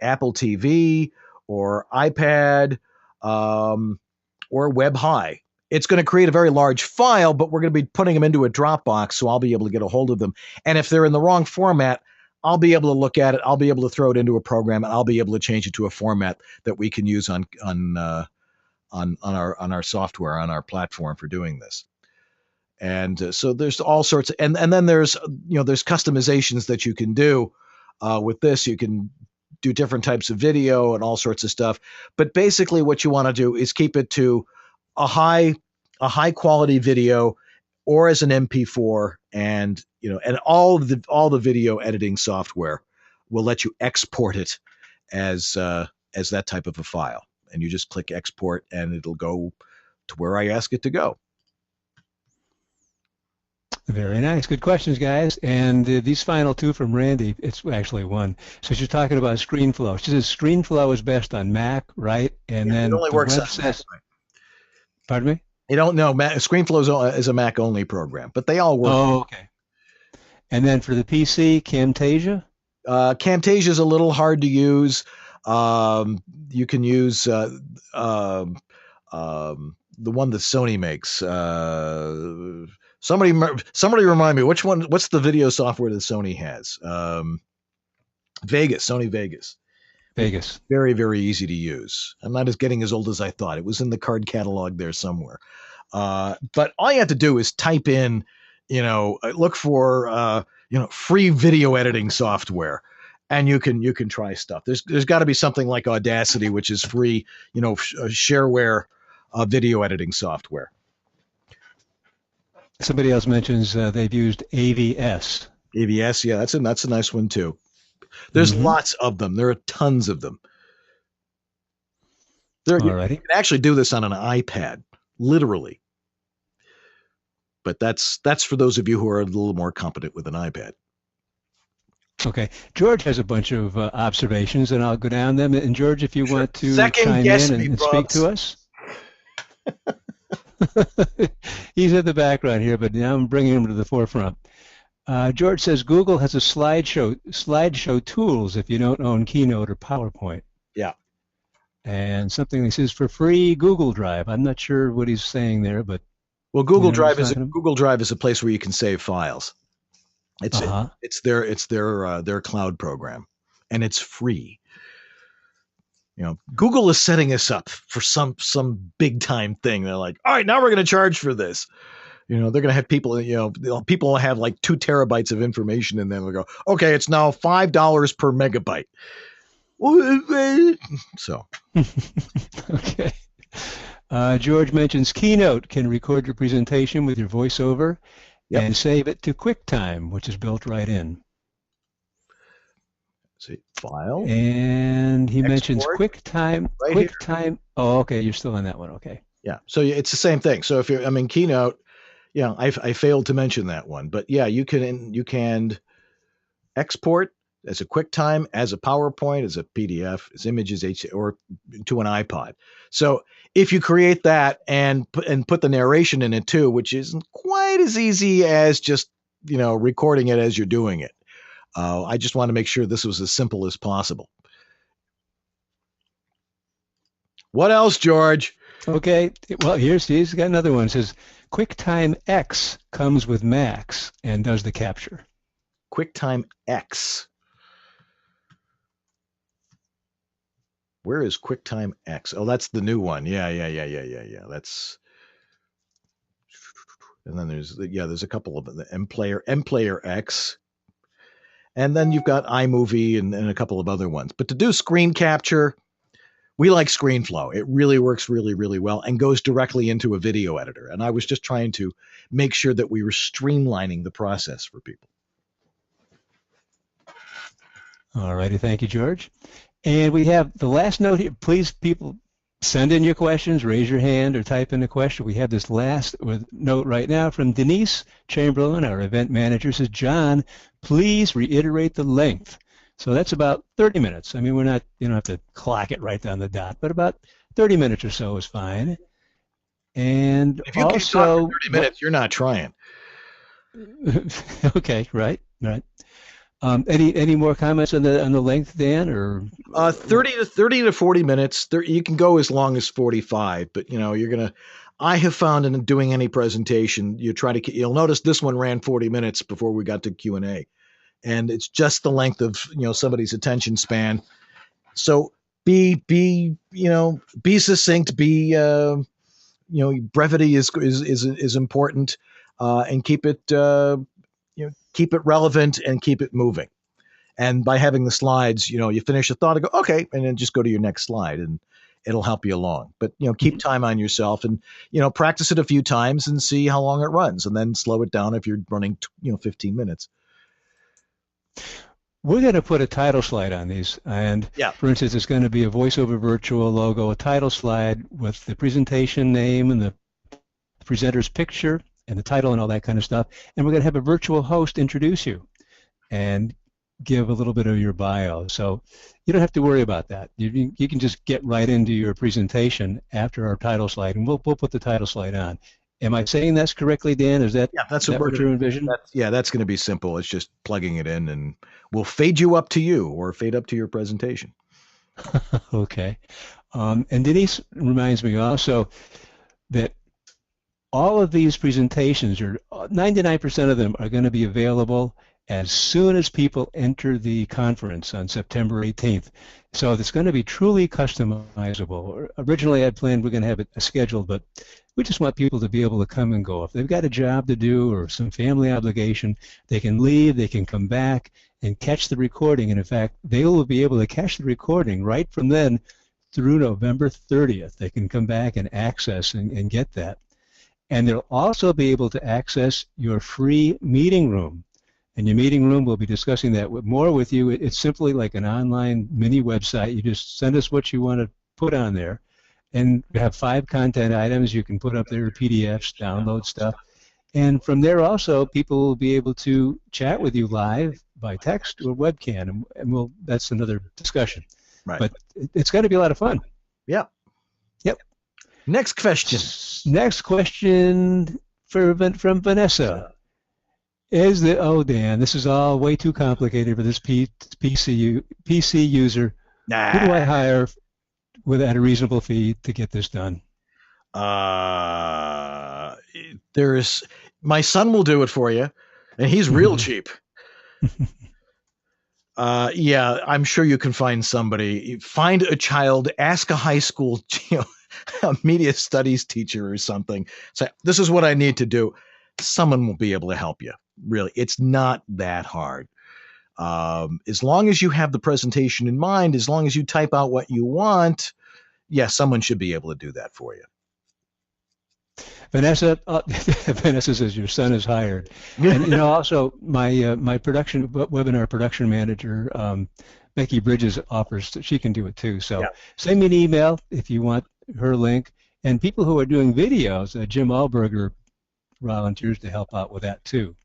Apple TV or iPad or Web High. It's going to create a very large file, but we're going to be putting them into a Dropbox, so I'll be able to get a hold of them. And if they're in the wrong format, I'll be able to look at it. I'll be able to throw it into a program, and I'll be able to change it to a format that we can use on our software, on our platform for doing this. And so there's all sorts of, and then there's there's customizations that you can do with this. You can do different types of video and all sorts of stuff. But basically, what you want to do is keep it to a high quality video, or as an MP4, and all the video editing software will let you export it as that type of a file, and you just click export, and it'll go to where I ask it to go. Very nice. Good questions, guys. And these final two from Randy, it's actually one. So she's talking about ScreenFlow. She says ScreenFlow is best on Mac, right? And then it only works on Mac. Pardon me? You don't know. ScreenFlow is a Mac only program, but they all work. Oh, okay. And then for the PC, Camtasia? Camtasia is a little hard to use. You can use the one that Sony makes. Somebody remind me, which one? What's the video software that Sony has? Sony Vegas. Vegas. Very, very easy to use. I'm not getting as old as I thought. It was in the card catalog there somewhere. But all you have to do is type in, look for, free video editing software, and you can try stuff. There's got to be something like Audacity, which is free, shareware video editing software. Somebody else mentions they've used AVS. AVS, yeah, that's a nice one too. There's lots of them. There are tons of them. You can actually do this on an iPad, literally. But that's for those of you who are a little more competent with an iPad. Okay. George has a bunch of observations, and I'll go down them. And George, if you want to chime in and speak to us. He's at the background here, but now I'm bringing him to the forefront. George says Google has a slideshow tools if you don't own Keynote or PowerPoint. Yeah. And something he says for free Google Drive. I'm not sure what he's saying there, but Google Drive is a place where you can save files. It's their cloud program, and it's free. Google is setting us up for some big time thing. They're like, all right, now we're going to charge for this. They're going to have people, people will have like 2 terabytes of information, and then they'll go, okay, it's now $5 per megabyte. So. Okay. George mentions Keynote can record your presentation with your voiceover and save it to QuickTime, which is built right in. See, file. And he mentions Export. QuickTime. Right QuickTime. Here. Oh, okay. You're still on that one. Okay. Yeah. So it's the same thing. So if you're, Keynote, I failed to mention that one, but yeah, you can export as a QuickTime, as a PowerPoint, as a PDF, as images, or to an iPod. So if you create that and put the narration in it too, which isn't quite as easy as just recording it as you're doing it. I just want to make sure this was as simple as possible. What else, George? Okay, well, he's got another one. It says, QuickTime X comes with Macs and does the capture. QuickTime X. Where is QuickTime X? Oh, that's the new one. Yeah. That's, and then there's a couple of them. The MPlayer X. And then you've got iMovie and a couple of other ones. But to do screen capture, we like ScreenFlow. It really works really, really well and goes directly into a video editor. And I was just trying to make sure that we were streamlining the process for people. All righty. Thank you, George. And we have the last note here. Please, people, send in your questions, raise your hand, or type in a question. We have this last note right now from Denise Chamberlain, our event manager. Says, John, please reiterate the length. So that's about 30 minutes. I mean, we're not, you don't have to clock it right down the dot, but about 30 minutes or so is fine. And if you also, keep talking for 30 minutes, you're not trying. Okay, right. Any more comments on the length, Dan? Or 30 to 40 minutes. You can go as long as 45, but I have found in doing any presentation, you'll notice this one ran 40 minutes before we got to Q&A. And it's just the length of somebody's attention span. So be succinct. Brevity is important, and keep it relevant and keep it moving. And by having the slides, you finish a thought and go okay, and then just go to your next slide, and it'll help you along. But keep time on yourself, and practice it a few times and see how long it runs, and then slow it down if you're running 15 minutes. We're going to put a title slide on these, and for instance, it's going to be a VoiceOver Virtual logo, a title slide with the presentation name and the presenter's picture and the title and all that kind of stuff. And we're going to have a virtual host introduce you and give a little bit of your bio. So you don't have to worry about that. You can just get right into your presentation after our title slide, and we'll put the title slide on. Am I saying that's correctly, Dan? Is that that's what you envision? That's going to be simple. It's just plugging it in, and we'll fade you up to you or fade up to your presentation. Okay. And Denise reminds me also that all of these presentations, 99% of them, are going to be available as soon as people enter the conference on September 18th. So it's going to be truly customizable. Originally, I planned we're going to have it scheduled, but we just want people to be able to come and go. If they've got a job to do or some family obligation, they can leave, they can come back and catch the recording. And in fact, they will be able to catch the recording right from then through November 30th. They can come back and access and get that. And they'll also be able to access your free meeting room. And your meeting room, we'll be discussing that more with you. It's simply like an online mini website. You just send us what you want to put on there. And we have 5 content items. You can put up there PDFs, download stuff. And from there also, people will be able to chat with you live by text or webcam. And that's another discussion. Right. But it's going to be a lot of fun. Yep. Next question. Next question from Vanessa. Dan, this is all way too complicated for this PC user. Nah. Who do I hire at a reasonable fee to get this done? My son will do it for you, and he's real cheap. I'm sure you can find somebody. Find a child, ask a high school, a media studies teacher or something. Say, this is what I need to do. Someone will be able to help you. Really, it's not that hard. As long as you have the presentation in mind, as long as you type out what you want, someone should be able to do that for you. Vanessa says your son is hired. And also my webinar production manager, Becky Bridges, offers that she can do it too. So send me an email if you want her link. And people who are doing videos, Jim Allberger volunteers to help out with that too.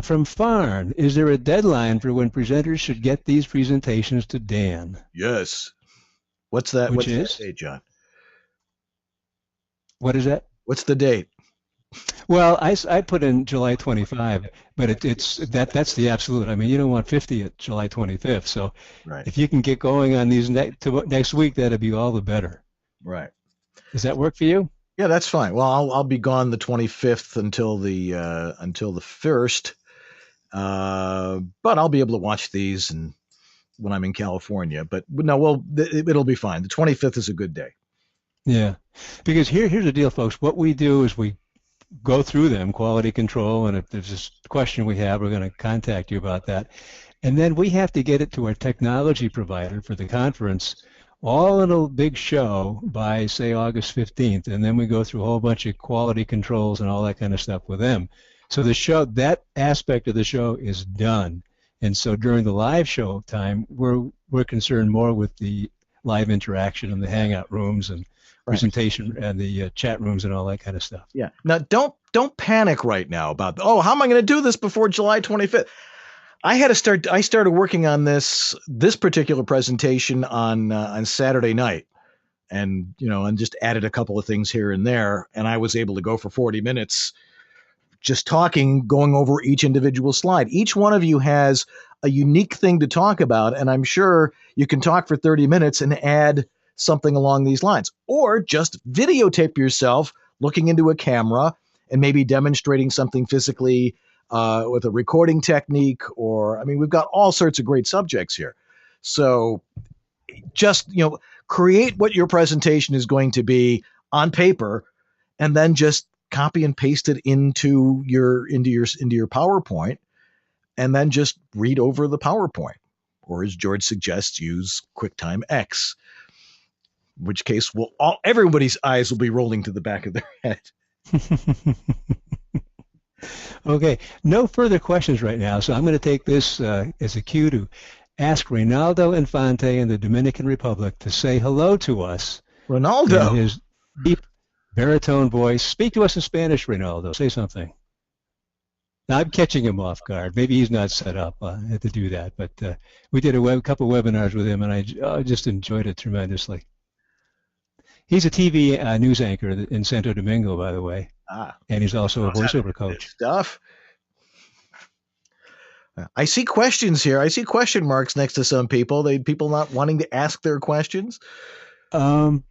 From Farn, is there a deadline for when presenters should get these presentations to Dan? Yes. What's that? What's that date, John? What is that? What's the date? Well, I put in July 25, but that's the absolute. I mean, you don't want 50 at July 25th. So Right. if you can get going on these next week, that'd be all the better. Right. Does that work for you? Yeah, that's fine. Well, I'll be gone the 25th until the 1st. But I'll be able to watch these and when I'm in California. But no, well, it'll be fine. The 25th is a good day. Yeah, because here's the deal, folks. What we do is we go through them, quality control, and if there's a question we have, we're going to contact you about that. And then we have to get it to our technology provider for the conference, all in a big show by, say, August 15th. And then we go through a whole bunch of quality controls and all that kind of stuff with them. So the show, that aspect of the show is done. And so during the live show time, we're concerned more with the live interaction and the hangout rooms and presentation and the chat rooms and all that kind of stuff. Yeah. Now, don't panic right now about, oh, how am I going to do this before July 25th? I started working on this particular presentation on Saturday night, and just added a couple of things here and there, and I was able to go for 40 minutes just talking, going over each individual slide. Each one of you has a unique thing to talk about, and I'm sure you can talk for 30 minutes and add something along these lines, or just videotape yourself looking into a camera and maybe demonstrating something physically with a recording technique, or, I mean, we've got all sorts of great subjects here. So just, create what your presentation is going to be on paper, and then just copy and paste it into your PowerPoint, and then just read over the PowerPoint. Or as George suggests, use QuickTime X, in which case everybody's eyes will be rolling to the back of their head. Okay, no further questions right now, so I'm going to take this as a cue to ask Reynaldo Infante in the Dominican Republic to say hello to us. Ronaldo. In his deep baritone voice. Speak to us in Spanish, Reynaldo. Say something. Now, I'm catching him off guard. Maybe he's not set up to do that, but we did a couple webinars with him, and I just enjoyed it tremendously. He's a TV news anchor in Santo Domingo, by the way. And he's also a voiceover coach. Stuff. I see questions here. I see question marks next to some people. People not wanting to ask their questions. Monique,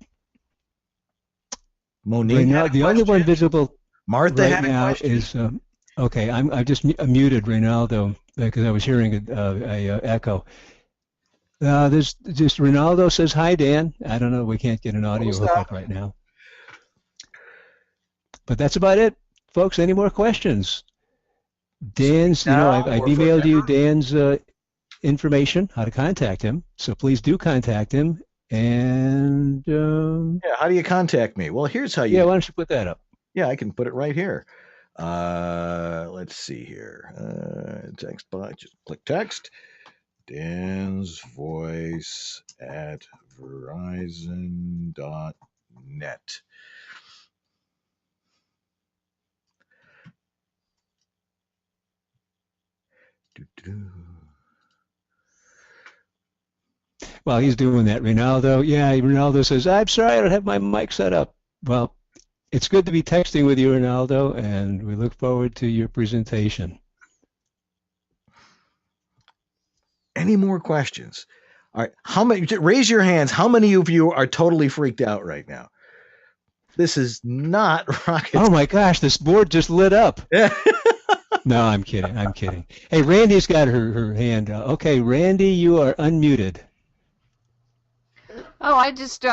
the only one visible Martha right had a now question. is okay. I just muted Reynaldo because I was hearing a echo. There's just Reynaldo says hi, Dan. I don't know. We can't get an audio hookup right now. But that's about it, folks. Any more questions? Dan's, I've emailed you Dan's information, how to contact him. So please do contact him. And yeah, how do you contact me? Well, here's how you. Yeah, why don't you put that up? Yeah, I can put it right here. Let's see here. Text box. Just click text. Dan's voice at Verizon.net. While he's doing that, Reynaldo, Reynaldo says, I'm sorry I don't have my mic set up. Well, it's good to be texting with you, Reynaldo, and we look forward to your presentation. Any more questions? All right, how many? Raise your hands. How many of you are totally freaked out right now? This is not rocket. Oh my gosh, this board just lit up. No, I'm kidding. I'm kidding. Hey, Randy's got her hand. Okay, Randy, you are unmuted. Oh, I just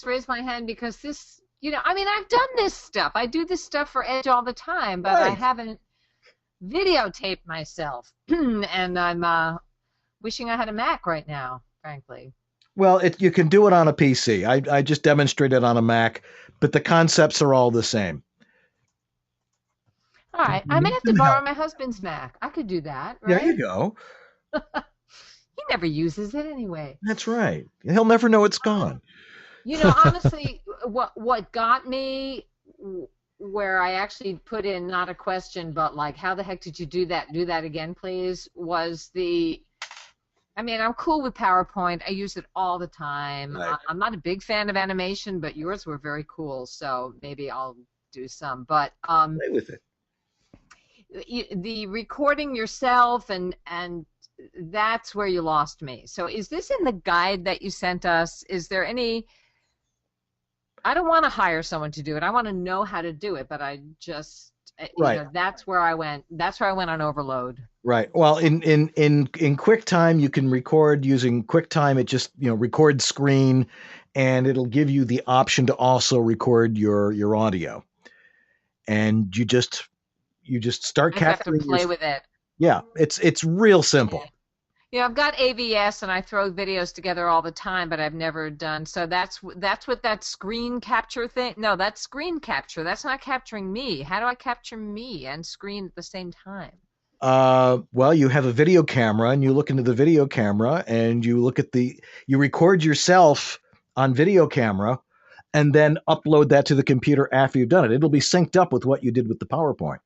raised my hand because this, I mean, I've done this stuff. I do this stuff for Edge all the time, but I haven't videotaped myself, and I'm wishing I had a Mac right now, frankly. Well, you can do it on a PC. I just demonstrated on a Mac, but the concepts are all the same. All right, I may have to borrow my husband's Mac. I could do that, right? There you go. He never uses it anyway. That's right. He'll never know it's gone. Honestly, what got me, where I actually put in not a question, but like, how the heck did you do that? Do that again, please, was I mean, I'm cool with PowerPoint. I use it all the time. Right. I'm not a big fan of animation, but yours were very cool, so maybe I'll do some, but Play with it. the recording yourself and that's where you lost me. So is this in the guide that you sent us? Is there any? I don't want to hire someone to do it. I want to know how to do it, but I just Right. you know, that's where I went. That's where I went on overload. Right. Well, in QuickTime, you can record using QuickTime. It just record screen, and it'll give you the option to also record your audio, and you just start I have to capturing. play with it. Yeah, it's real simple. Yeah, I've got AVS and I throw videos together all the time, but I've never done. So that's what that screen capture thing. No, that's screen capture. That's not capturing me. How do I capture me and screen at the same time? Well, you have a video camera, and you look into the video camera, and you record yourself on video camera, and then upload that to the computer after you've done it. It'll be synced up with what you did with the PowerPoint.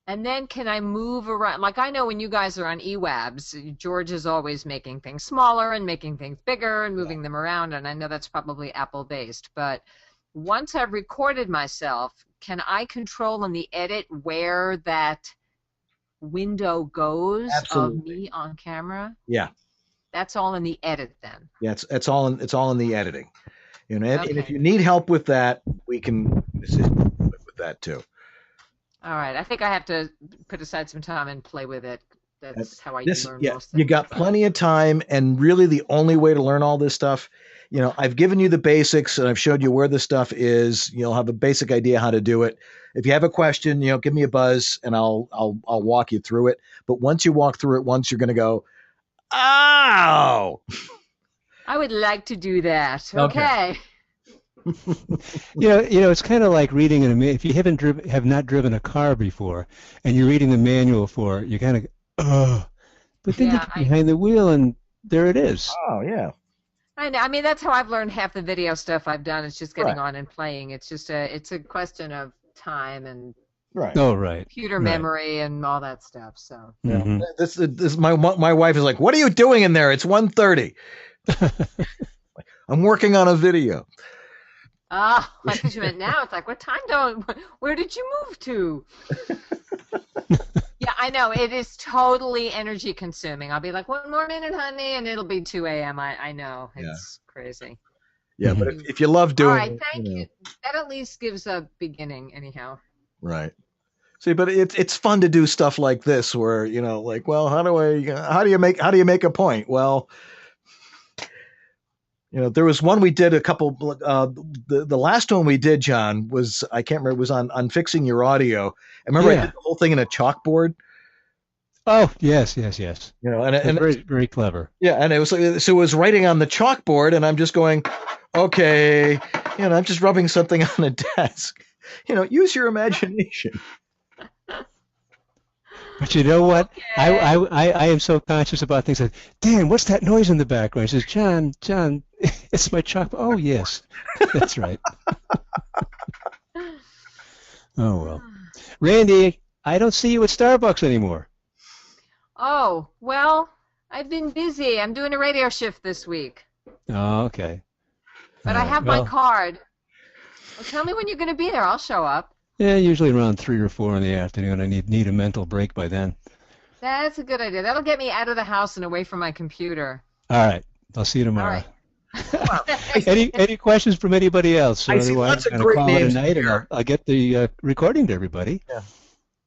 And then can I move around? Like I know when you guys are on eWabs, George is always making things smaller and making things bigger and moving them around, and I know that's probably Apple-based. But once I've recorded myself, can I control in the edit where that window goes of me on camera? Yeah. That's all in the edit then. Yeah, it's all in the editing. And Okay. if you need help with that, we can assist you with that too. All right, I think I have to put aside some time and play with it. That's how I learn most things. You got plenty of time, and really the only way to learn all this stuff, I've given you the basics and I've showed you where the stuff is. You'll have a basic idea how to do it. If you have a question, give me a buzz and I'll walk you through it. But once you walk through it once, you're going to go, "Ow!" I would like to do that. Okay. It's kind of like reading if you have not driven a car before, and you're reading the manual for it, you kind of, but then you get behind the wheel, and there it is. Oh yeah. I know. I mean, that's how I've learned half the video stuff I've done. It's just getting on and playing. It's just it's a question of time and computer memory and all that stuff. So this my wife is like, "What are you doing in there? It's 1:30." I'm working on a video. I thought you meant now. It's like, what time where did you move to? Yeah, I know. It is totally energy consuming. I'll be like, 1 more minute, honey, and it'll be 2 a.m. I know. It's crazy. Yeah, but if you love doing it. All right, thank you. That at least gives a beginning, anyhow. Right. See, but it's fun to do stuff like this where, like, well, how do you make a point? Well, there was one we did a couple, the last one we did, John, was, I can't remember, it was on fixing your audio. I remember I did the whole thing in a chalkboard. Oh, yes. And very, very clever. Yeah, and it was writing on the chalkboard, and I'm just going, okay, I'm just rubbing something on a desk. Use your imagination. But you know what? Okay. I am so conscious about things like, Dan, what's that noise in the background? He says, John, it's my chalkboard. Oh, yes, that's right. Oh, well. Randy, I don't see you at Starbucks anymore. Oh, well, I've been busy. I'm doing a radio shift this week. Oh, okay. But I have my card. Well, tell me when you're going to be there. I'll show up. Yeah, usually around 3 or 4 in the afternoon. I need a mental break by then. That's a good idea. That'll get me out of the house and away from my computer. All right. I'll see you tomorrow. All right. Any questions from anybody else? I see lots of great names here. I'll get the recording to everybody.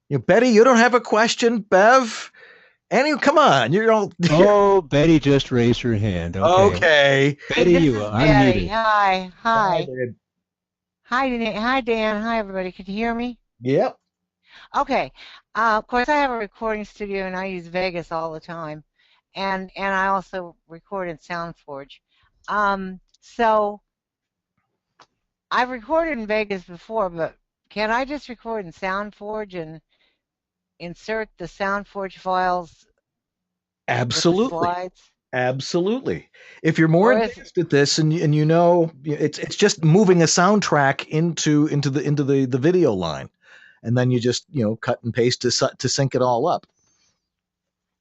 Yeah. Betty, you don't have a question? Bev? Annie, come on. You're all... Oh, Betty just raised her hand. Okay. Betty, you are unmuted. Hi. Hi, Hi, Dan. Hi, everybody. Can you hear me? Yep. Okay. Of course, I have a recording studio, and I use Vegas all the time, and I also record in SoundForge. So I've recorded in Vegas before, but can I just record in SoundForge and insert the SoundForge files? Absolutely. Absolutely. If you're more advanced at this, and it's just moving a soundtrack into the video line, and then you just cut and paste to sync it all up.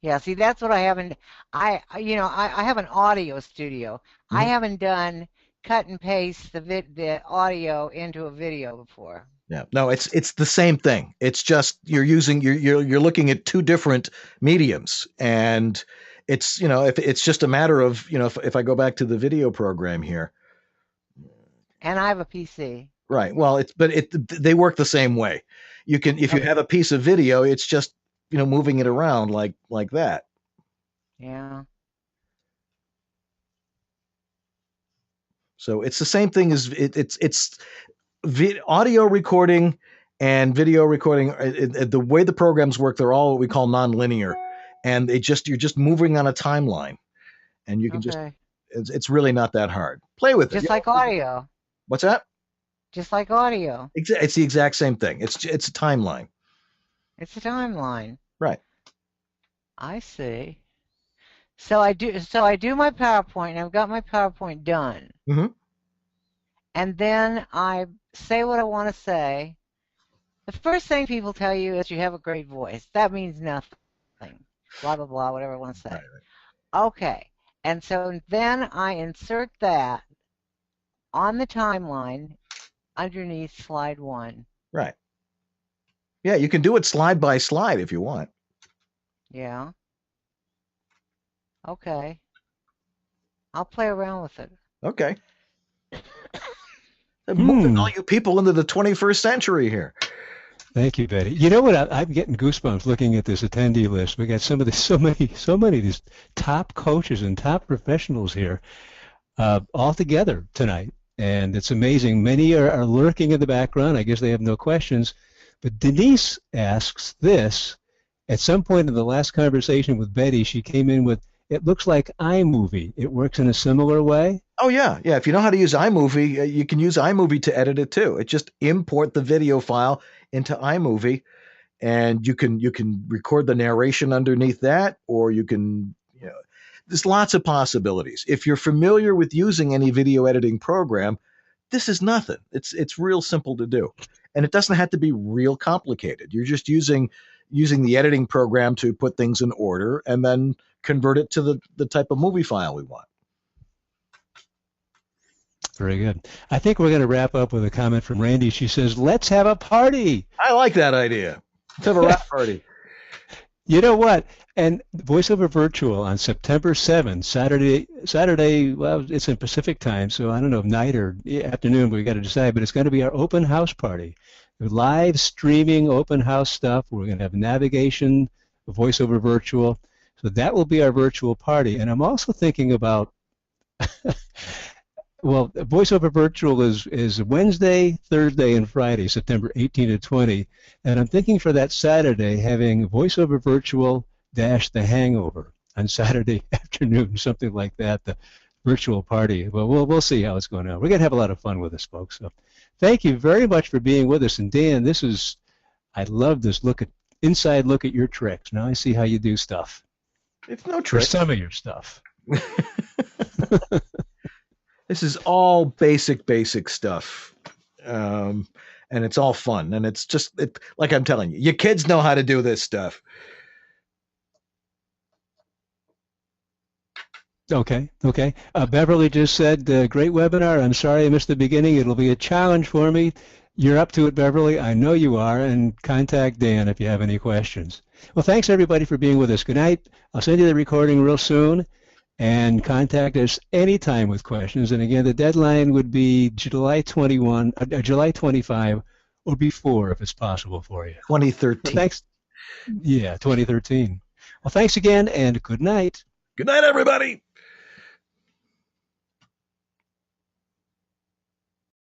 Yeah, see, that's what I haven't. I have an audio studio. I haven't done cut and paste the audio into a video before. Yeah. No, it's the same thing. It's just you're looking at two different mediums, and it's if it's just a matter of if I go back to the video program here. And I have a PC. Right. Well, they work the same way. You can if you have a piece of video, it's just moving it around like that. Yeah. So it's the same thing as it's audio recording and video recording. The way the programs work, they're all what we call nonlinear, and you're just moving on a timeline, and you can it's really not that hard. Play with it. Just like audio. What's that? Just like audio. It's the exact same thing. It's a timeline. It's a timeline. Right. I see. So I do my PowerPoint, and I've got my PowerPoint done. Mm-hmm. And then I say what I want to say. The first thing people tell you is you have a great voice. That means nothing. Blah, blah, blah, whatever I want to say. Right. Okay. And so then I insert that on the timeline underneath slide 1. Right. Yeah, you can do it slide by slide if you want. Yeah. Okay. I'll play around with it. Okay. Moving all you people into the 21st century here. Thank you, Betty. You know what? I'm getting goosebumps looking at this attendee list. We got so many of these top coaches and top professionals here all together tonight, and it's amazing. Many are lurking in the background. I guess they have no questions. But Denise asks this. At some point in the last conversation with Betty, she came in with, it looks like iMovie. It works in a similar way? Oh, yeah. Yeah, if you know how to use iMovie, you can use iMovie to edit it, too. It just import the video file into iMovie, and you can record the narration underneath that, or you can, there's lots of possibilities. If you're familiar with using any video editing program, this is nothing. It's real simple to do. And it doesn't have to be real complicated. You're just using the editing program to put things in order and then convert it to the type of movie file we want. Very good. I think we're going to wrap up with a comment from Randy. She says, let's have a party. I like that idea. Let's have a rap party. You know what? And VoiceOver Virtual on September 7th, Saturday, well, it's in Pacific time, so I don't know if night or afternoon, we got to decide, but it's going to be our open house party. Live streaming open house stuff. We're going to have navigation, VoiceOver Virtual. So that will be our virtual party. And I'm also thinking about, well, VoiceOver Virtual is Wednesday, Thursday, and Friday, September 18 to 20. And I'm thinking for that Saturday having VoiceOver Virtual - The Hangover on Saturday afternoon, something like that, the virtual party. Well, we'll see how it's going on. We're going to have a lot of fun with this, folks. So thank you very much for being with us. And Dan, I love this inside look at your tricks. Now I see how you do stuff. It's no trick. For some of your stuff. This is all basic stuff. And it's all fun. And it's just, like I'm telling you, your kids know how to do this stuff. Okay. Beverly just said, great webinar. I'm sorry I missed the beginning. It'll be a challenge for me. You're up to it, Beverly. I know you are. And contact Dan if you have any questions. Well, thanks, everybody, for being with us. Good night. I'll send you the recording real soon. And contact us anytime with questions. And again, the deadline would be July 25 or before, if it's possible for you. 2013. Well, thanks. Yeah, 2013. Well, thanks again, and good night. Good night, everybody.